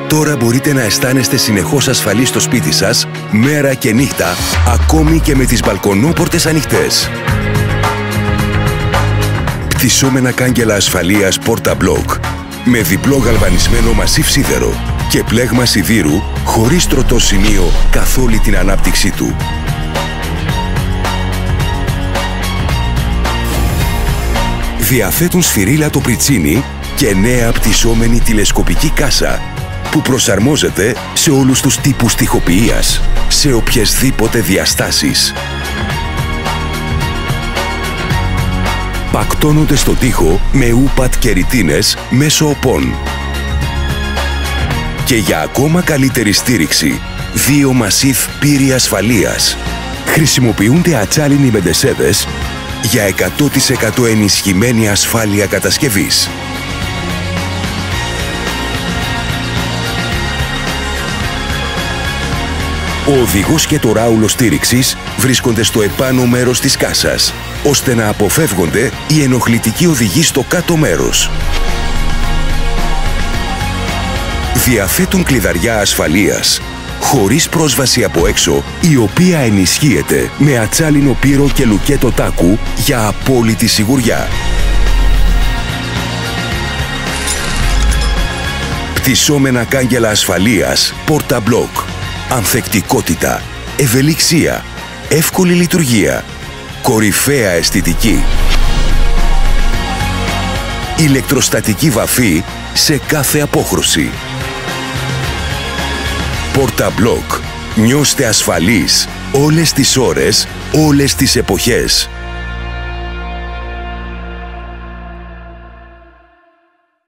Τώρα μπορείτε να αισθάνεστε συνεχώς ασφαλείς στο σπίτι σας, μέρα και νύχτα, ακόμη και με τις μπαλκονόπορτες ανοιχτές. Πτυσσόμενα κάγκελα ασφαλείας Porta-Block με διπλό γαλβανισμένο μασίφ σίδερο και πλέγμα σιδήρου χωρίς τροτό σημείο καθ' όλη την ανάπτυξή του. Διαθέτουν σφυρίλατο πριτσίνι και νέα πτυσσόμενη τηλεσκοπική κάσα που προσαρμόζεται σε όλους τους τύπους τοιχοποιίας, σε οποιασδήποτε διαστάσεις. Πακτώνονται στο τοίχο με ούπατ και ρητίνες μέσω οπών. Και για ακόμα καλύτερη στήριξη, 2 μασίφ πύροι ασφαλείας. Χρησιμοποιούνται ατσάλινοι μεντεσέδες για 100% ενισχυμένη ασφάλεια κατασκευής. Ο οδηγός και το ράουλο στήριξης βρίσκονται στο επάνω μέρος της κάσας, ώστε να αποφεύγονται οι ενοχλητικοί οδηγοί στο κάτω μέρος. Διαθέτουν κλειδαριά ασφαλείας, χωρίς πρόσβαση από έξω, η οποία ενισχύεται με ατσάλινο πύρο και λουκέτο τάκου για απόλυτη σιγουριά. Πτυσσόμενα κάγκελα ασφαλείας Porta-Block. Ανθεκτικότητα, ευελιξία, εύκολη λειτουργία, κορυφαία αισθητική. Ηλεκτροστατική βαφή σε κάθε απόχρωση. Porta-Block. Νιώστε ασφαλείς όλες τις ώρες, όλες τις εποχές.